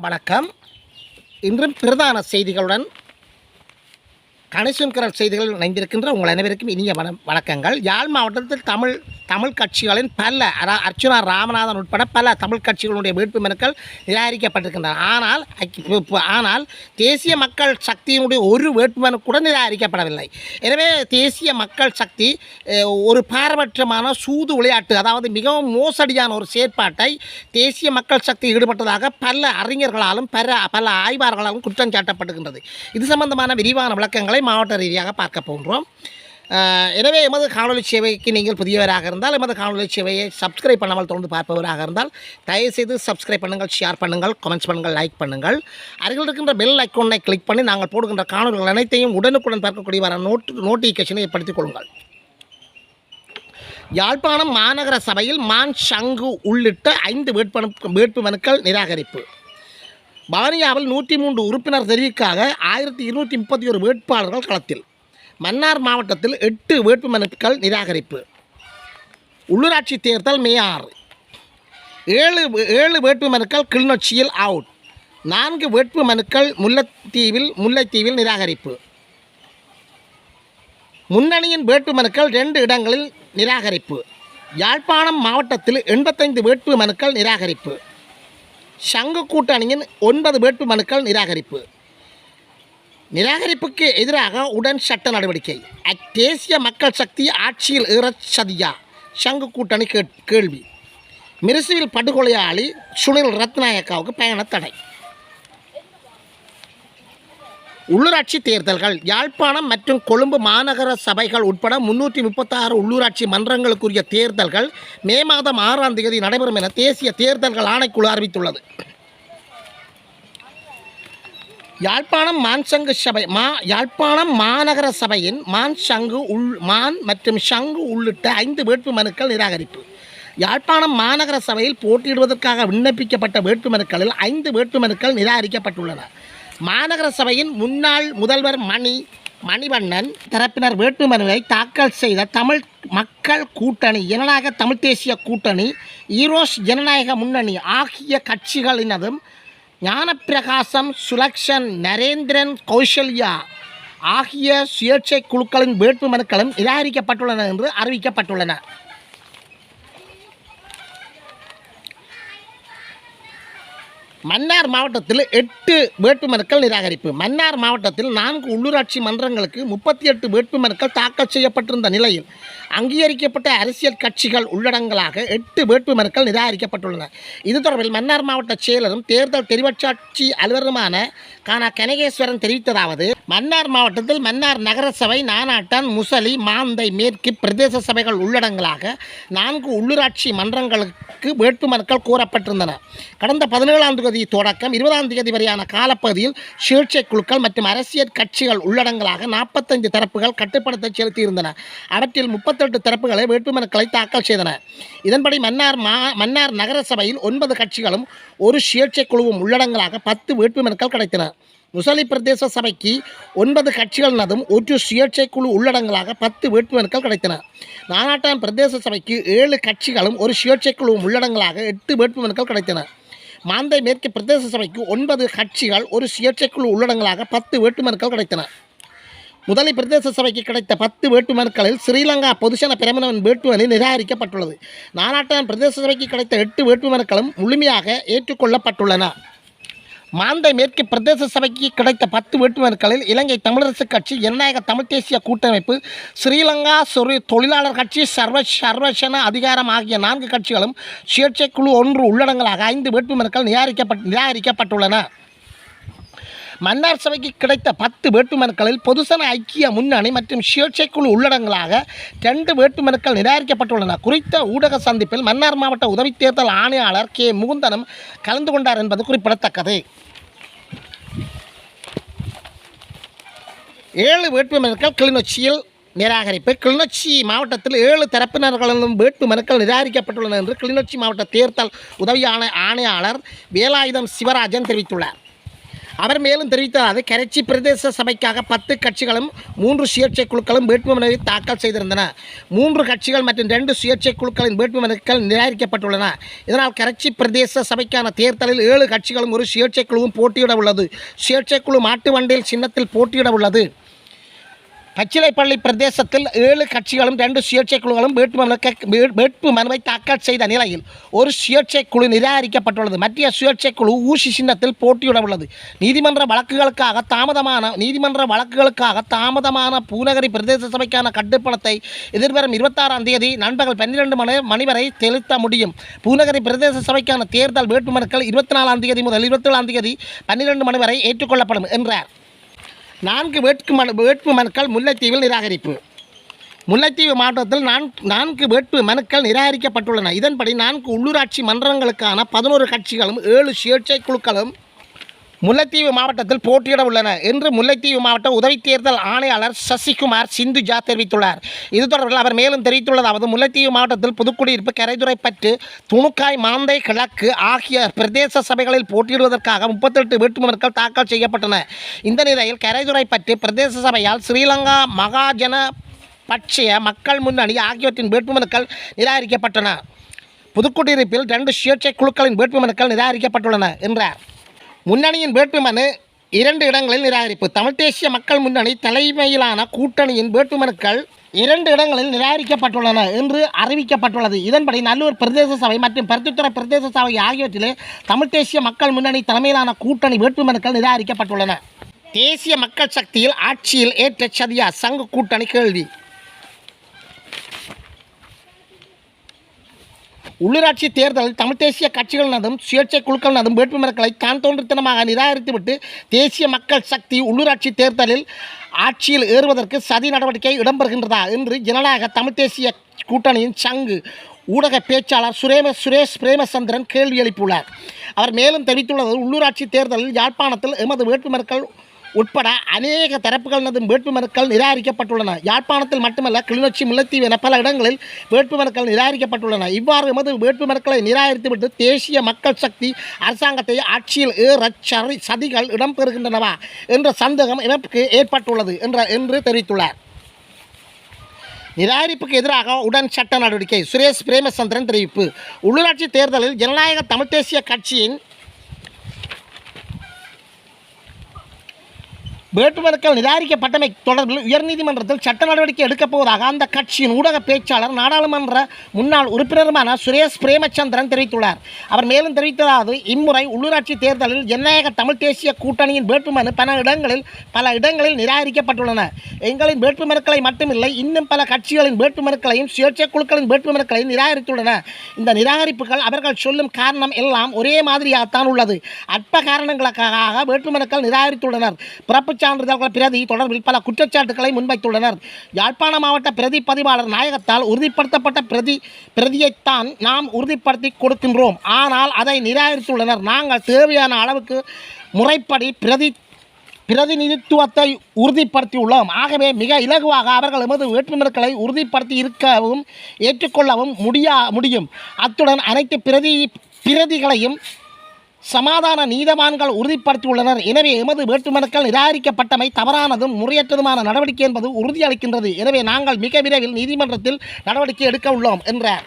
வணக்கம். இன்றும் பிரதான செய்திகளுடன் கணிசன்கரல் செய்திகள் இணைந்திருக்கின்ற உங்கள் அனைவருக்கும் இனிய வணக்கங்கள். யாழ் மாவட்டத்தில் தமிழ் கட்சிகளின் பல அர்ச்சுனா ராமநாதன் உட்பட பல தமிழ் கட்சிகளுடைய வேட்புமனுக்கள் நிராகரிக்கப்பட்டிருக்கின்றன. ஆனால் தேசிய மக்கள் சக்தியினுடைய ஒரு வேட்புமனு கூட நிராகரிக்கப்படவில்லை. எனவே தேசிய மக்கள் சக்தி ஒரு பாரபட்சமான சூது விளையாட்டு, அதாவது மிகவும் மோசடியான ஒரு செயற்பாட்டை தேசிய மக்கள் சக்தி ஈடுபட்டதாக பல அறிஞர்களாலும் பல ஆய்வாளர்களாலும் குற்றம் சாட்டப்பட்டுகின்றது. இது சம்பந்தமான விரிவான விளக்கங்களை மாவட்ட ரீதியாக பார்க்க போன்றோம். எனவே எமது காணொலி சேவைக்கு நீங்கள் புதியவராக இருந்தால் எமது காணொலி சேவையை சப்ஸ்கிரைப் பண்ணாமல் தொடர்ந்து பார்ப்பவராக இருந்தால் தயவுசெய்து சப்ஸ்கிரைப் பண்ணுங்கள், ஷேர் பண்ணுங்கள், கமெண்ட்ஸ் பண்ணுங்கள், லைக் பண்ணுங்கள். அருகில் இருக்கின்ற பெல் ஐக்கோனை கிளிக் பண்ணி நாங்கள் போடுகின்ற காணொலிகள் அனைத்தையும் உடனுக்குடன் பார்க்கக்கூடிய வர நோட்டிஃபிகேஷனை ஏற்படுத்திக் கொள்ளுங்கள். யாழ்ப்பாணம் மாநகர சபையில் மான் சங்கு உள்ளிட்ட 5 வேட்புமனுக்கள் நிராகரிப்பு. பவானியாவில் 103 உறுப்பினர் தெரிவிக்காக 1231 வேட்பாளர்கள் களத்தில். மன்னார் மாவட்டத்தில் 8 வேட்புமனுக்கள் நிராகரிப்பு. உள்ளூராட்சி தேர்தல் மே 6. 7 வேட்புமனுக்கள் கிளிநொச்சியில் அவுட். 4 வேட்புமனுக்கள் முல்லைத்தீவில் நிராகரிப்பு. முன்னணியின் வேட்புமனுக்கள் 2 இடங்களில் நிராகரிப்பு. யாழ்ப்பாணம் மாவட்டத்தில் 85 வேட்புமனுக்கள் நிராகரிப்பு. சங்கு கூட்டணியின் 9 வேட்புமனுக்கள் நிராகரிப்பு. நிராகரிப்புக்கு எதிராக உடன் சட்ட நடவடிக்கை. தேசிய மக்கள் சக்தி ஆட்சியில் ஏறச் சதியா? சங்கு கூட்டணி கேள்வி. மிருசுவில் படுகொலையாளி சுனில் ரத்நாயக்காவுக்கு பயண தடை. உள்ளூராட்சி தேர்தல்கள். யாழ்ப்பாணம் மற்றும் கொழும்பு மாநகர சபைகள் உட்பட 336 உள்ளூராட்சி மன்றங்களுக்குரிய தேர்தல்கள் மே மாதம் 6ஆம் தேதி நடைபெறும் என தேசிய தேர்தல்கள் ஆணைக்குழு அறிவித்துள்ளது. யாழ்ப்பாணம் மாநகர சபையின் மான் மற்றும் சங்கு உள்ளிட்ட 5 வேட்புமனுக்கள் நிராகரிப்பு. யாழ்ப்பாணம் மாநகர சபையில் போட்டியிடுவதற்காக விண்ணப்பிக்கப்பட்ட வேட்புமனுக்களில் 5 வேட்புமனுக்கள் நிராகரிக்கப்பட்டுள்ளன. மாநகர சபையின் முன்னாள் முதல்வர் மணிவண்ணன் தரப்பினர் வேட்புமனுவை தாக்கல் செய்த தமிழ் மக்கள் கூட்டணி, ஜனநாயக தமிழ் தேசிய கூட்டணி, ஈரோஸ் ஜனநாயக முன்னணி ஆகிய கட்சிகளினதும் ஞானப்பிரகாசம், சுலக்ஷன், நரேந்திரன், கௌசல்யா ஆகிய சுயேட்சை குழுக்களின் வேட்புமனுக்களும் நிராகரிக்கப்பட்டுள்ளன என்று அறிவிக்கப்பட்டுள்ளன. மன்னார் மாவட்டத்தில் 8 வேட்புமனுக்கள் நிராகரிப்பு. மன்னார் மாவட்டத்தில் 4 உள்ளூராட்சி மன்றங்களுக்கு 38 வேட்புமனுக்கள் தாக்கல் செய்யப்பட்டிருந்த நிலையில் அங்கீகரிக்கப்பட்ட அரசியல் கட்சிகள் உள்ளடங்கலாக 8 வேட்புமனுக்கள் நிராகரிக்கப்பட்டுள்ளன. இது தொடர்பில் மன்னார் மாவட்ட செயலரும் தேர்தல் தெரிவச்சாட்சி அலுவலருமான கனகேஸ்வரன் தெரிவித்ததாவது: மன்னார் மாவட்டத்தில் மன்னார் நகர சபை, நானாட்டான், முசலி, மாந்தை மேற்கு பிரதேச சபைகள் உள்ளடங்கலாக 4 உள்ளூராட்சி மன்றங்களுக்கு வேட்புமனுக்கள் கோரப்பட்டிருந்தன. கடந்த 17ஆம் தேதி தொடக்கம் 20ஆம் தேதி வரையான காலப்பகுதியில் சுயேட்சை குழுக்கள் மற்றும் அரசியல் கட்சிகள் உள்ளடங்கலாக 45 தரப்புகள் கட்டுப்படுத்த செலுத்தியிருந்தன. அவற்றில் 38 தரப்புகளை வேட்புமனுக்களை தாக்கல் செய்தன. இதன்படி மன்னார் நகர சபையில் 9 கட்சிகளும் ஒரு சுயேட்சை குழுவும் உள்ளடங்கலாக 10 வேட்புமனுக்கள் கிடைத்தன. முசலி பிரதேச சபைக்கு 9 கட்சிகளினதும் ஒரு சுயேட்சை குழு உள்ளடங்கலாக 10 வேட்புமனுக்கள் கிடைத்தன. நானாட்டான் பிரதேச சபைக்கு 7 கட்சிகளும் ஒரு சுயேட்சை குழுவும் உள்ளடங்கலாக 8 வேட்புமனுக்கள் கிடைத்தன. மாந்தை மேற்கு பிரதேச சபைக்கு 9 கட்சிகள் ஒரு சுயேட்சை குழு உள்ளடங்கலாக 10 வேட்புமனுக்கள் கிடைத்தன. முதலி பிரதேச சபைக்கு கிடைத்த 10 வேட்புமனுக்களில் ஸ்ரீலங்கா பொதுஜன பெரமுனவின் வேட்புமனு நிராகரிக்கப்பட்டுள்ளது. நானாட்டான் பிரதேச சபைக்கு கிடைத்த 8 வேட்புமனுக்களும் முழுமையாக ஏற்றுக்கொள்ளப்பட்டுள்ளன. மாந்தை மேற்கு பிரதேச சபைக்கு கிடைத்த 10 வேட்புமனுக்களில் இலங்கை தமிழரசு கட்சி, ஜனநாயக தமிழ் தேசிய கூட்டமைப்பு, ஸ்ரீலங்கா தொழிலாளர் கட்சி, சர்வசன அதிகாரம் ஆகிய 4 கட்சிகளும் சுயேட்சை குழு 1 உள்ளடங்கலாக 5 வேட்புமனுக்கள் நிராகரிக்கப்பட்டுள்ளன. மன்னார் சபைக்கு கிடைத்த 10 வேட்புமனுக்களில் பொதுசன ஐக்கிய முன்னணி மற்றும் சுயேட்சை குழு உள்ளடங்கலாக 2 வேட்புமனுக்கள் நிராகரிக்கப்பட்டுள்ளன. குறித்த ஊடக சந்திப்பில் மன்னார் மாவட்ட உதவி தேர்தல் ஆணையாளர் கே முகுந்தனும் கலந்து கொண்டார் என்பது குறிப்பிடத்தக்கது. 7 வேட்புமனுக்கள் கிளிநொச்சியில் நிராகரிப்பு. கிளிநொச்சி மாவட்டத்தில் 7 தரப்பினர்களும் வேட்புமனுக்கள் நிராகரிக்கப்பட்டுள்ளன என்று கிளிநொச்சி மாவட்ட தேர்தல் உதவி ஆணையாளர் வேலாயுதம் சிவராஜன் தெரிவித்துள்ளார். அவர் மேலும் தெரிவித்ததாவது கரைச்சி பிரதேச சபைக்காக 10 கட்சிகளும் 3 சுயேட்சை குழுக்களும் வேட்புமனுவை தாக்கல் செய்திருந்தன. 3 கட்சிகள் மற்றும் 2 சுயேட்சை குழுக்களின் வேட்புமனுக்கள் நிராகரிக்கப்பட்டுள்ளன. இதனால் கரைச்சி பிரதேச சபைக்கான தேர்தலில் 7 கட்சிகளும் ஒரு சுயேட்சை குழுவும் போட்டியிட உள்ளது. சுயேட்சை குழு மாட்டு வண்டியில் சின்னத்தில் போட்டியிட உள்ளது. பச்சிலைப்பள்ளி பிரதேசத்தில் 7 கட்சிகளும் 2 சுயேட்சை குழுக்களும் வேட்புமனுவை தாக்கல் செய்த நிலையில் ஒரு சுயேட்சை குழு நிராகரிக்கப்பட்டுள்ளது. மத்திய சுயேட்சை குழு ஊசி சின்னத்தில் போட்டியிட உள்ளது. நீதிமன்ற வழக்குகளுக்காக தாமதமான பூநகரி பிரதேச சபைக்கான கட்டுப்பணத்தை எதிர்வரும் 26ஆம் தேதி நண்பகல் 12 மணி வரை செலுத்த முடியும். பூநகரி பிரதேச சபைக்கான தேர்தல் வேட்புமனுக்கள் 24ஆம் தேதி முதல் 27ஆம் தேதி 12 மணி வரை ஏற்றுக்கொள்ளப்படும் என்றார். 4 வேட்புமனுக்கள் முல்லைத்தீவில் நிராகரிப்பு. முல்லைத்தீவு மாவட்டத்தில் 4 வேட்பு மனுக்கள் நிராகரிக்கப்பட்டுள்ளன. இதன்படி 4 உள்ளூராட்சி மன்றங்களுக்கான 11 கட்சிகளும் 7 சுயேட்சை குழுக்களும் முல்லைத்தீவு மாவட்டத்தில் போட்டியிட உள்ளன என்று முல்லைத்தீவு மாவட்ட உதவி தேர்தல் ஆணையாளர் சசிகுமார் சிந்துஜா தெரிவித்துள்ளார். இது தொடர்பில் அவர் மேலும் தெரிவித்துள்ளதாவது முல்லைத்தீவு மாவட்டத்தில் புதுக்குடியிருப்பு, கரைதுறைப்பற்று, துணுக்காய், மாந்தை கிழக்கு ஆகிய பிரதேச சபைகளில் போட்டியிடுவதற்காக 38 வேட்புமனுக்கள் தாக்கல் செய்யப்பட்டன. இந்த நிலையில் கரைதுறைப்பற்று பிரதேச சபையால் ஸ்ரீலங்கா மகாஜன பட்சய மக்கள் முன்னணி ஆகியவற்றின் வேட்புமனுக்கள் நிராகரிக்கப்பட்டன. புதுக்குடியிருப்பில் 2 சுயேட்சை குழுக்களின் வேட்புமனுக்கள் நிராகரிக்கப்பட்டுள்ளன என்றார். முன்னணியின் வேட்புமனு 2 இடங்களில் நிராகரிப்பு. தமிழ் தேசிய மக்கள் முன்னணி தலைமையிலான கூட்டணியின் வேட்புமனுக்கள் 2 இடங்களில் நிராகரிக்கப்பட்டுள்ளன என்று அறிவிக்கப்பட்டுள்ளது. இதன்படி நல்லூர் பிரதேச சபை மற்றும் பருத்தித்துறை பிரதேச சபை ஆகியவற்றிலே தமிழ் தேசிய மக்கள் முன்னணி தலைமையிலான கூட்டணி வேட்புமனுக்கள் நிராகரிக்கப்பட்டுள்ளன. தேசிய மக்கள் சக்தியில் ஆட்சியில் ஏற்ற சதியா சங்கு கூட்டணி கேள்வி. உள்ளூராட்சி தேர்தலில் தமிழ் தேசிய கட்சிகளினதும் சுயேட்சை குழுக்களினதும் வேட்புமனுக்களை தான் தோன்றித்தனமாக நிராகரித்துவிட்டு தேசிய மக்கள் சக்தி உள்ளூராட்சி தேர்தலில் ஆட்சியில் ஏறுவதற்கு சதி நடவடிக்கை இடம்பெறுகின்றதா என்று ஜனநாயக தமிழ் தேசிய கூட்டணியின் சங்கு ஊடக பேச்சாளர் சுரேஷ் பிரேமச்சந்திரன் கேள்வி எழுப்பியுள்ளார். அவர் மேலும் தெரிவித்துள்ளது உள்ளூராட்சி தேர்தலில் யாழ்ப்பாணத்தில் எமது வேட்புமனுக்கள் உட்பட அநேக தரப்புகளினது வேட்புமனுக்கள் நிராகரிக்கப்பட்டுள்ளன. யாழ்ப்பாணத்தில் மட்டுமல்ல, கிளிநொச்சி, முல்லைத்தீவு என பல இடங்களில் வேட்புமனுக்கள் நிராகரிக்கப்பட்டுள்ளன. இவ்வாறு எமது வேட்புமனுக்களை நிராகரித்துவிட்டு தேசிய மக்கள் சக்தி அரசாங்கத்தை ஆட்சியில் ஏற சதிகள் இடம்பெறுகின்றனவா என்ற சந்தேகம் எமக்கு ஏற்பட்டுள்ளது என்று தெரிவித்துள்ளார். நிராகரிப்புக்கு எதிராக உடன் சட்ட நடவடிக்கை. சுரேஷ் பிரேமச்சந்திரன் தெரிவிப்பு. உள்ளூராட்சி தேர்தலில் ஜனநாயக தமிழ் தேசிய கட்சியின் வேட்புமனுக்கள் நிராகரிக்கப்பட்டமை தொடர்பில் உயர்நீதிமன்றத்தில் சட்ட நடவடிக்கை எடுக்கப் போவதாக அந்த கட்சியின் ஊடக பேச்சாளர் நாடாளுமன்ற முன்னாள் உறுப்பினருமான சுரேஷ் பிரேமச்சந்திரன் தெரிவித்துள்ளார். அவர் மேலும் தெரிவித்ததாவது இம்முறை உள்ளூராட்சி தேர்தலில் ஜனநாயக தமிழ் தேசிய கூட்டணியின் வேட்புமனு பல இடங்களில் நிராகரிக்கப்பட்டுள்ளன. எங்களின் வேட்புமனுக்களை மட்டுமில்லை, இன்னும் பல கட்சிகளின் வேட்புமனுக்களையும் சுயேட்சை குழுக்களின் வேட்புமனுக்களையும் நிராகரித்துள்ளன. இந்த நிராகரிப்புகள் அவர்கள் சொல்லும் காரணம் எல்லாம் ஒரே மாதிரியாகத்தான் உள்ளது. அற்ப காரணங்களுக்காக வேட்புமனுக்கள் நிராகரித்துள்ளனர். பிறப்பு சான்றிதழ்கள் பிரதி தொடர்பில் பல குற்றச்சாட்டுக்களை முன்வைத்துள்ளனர். யாழ்ப்பாண மாவட்ட பிரதி பதிவாளர் நாயகத்தால் உறுதிப்படுத்தப்பட்ட பிரதியைத்தான் நாம் உறுதிப்படுத்தி கொடுக்கின்றோம். ஆனால் அதை நிராகரித்துள்ளனர். நாங்கள் தேவையான அளவுக்கு முறைப்படி பிரதிநிதித்துவத்தை உறுதிப்படுத்தியுள்ளோம். ஆகவே மிக இலகுவாக அவர்கள் எமது வேட்புமனுக்களை உறுதிப்படுத்தி இருக்கவும் ஏற்றுக்கொள்ளவும் முடியும். அத்துடன் அனைத்து பிரதிகளையும் சமாதான நீதவான்கள் உறுதிப்படுத்தியுள்ளனர். எனவே எமது வேட்புமனுக்கள் நிராகரிக்கப்பட்டமை தவறானதும் முறையற்றதுமான நடவடிக்கை என்பது உறுதியளிக்கின்றது. எனவே நாங்கள் மிக விரைவில் நீதிமன்றத்தில் நடவடிக்கை எடுக்க உள்ளோம் என்றார்.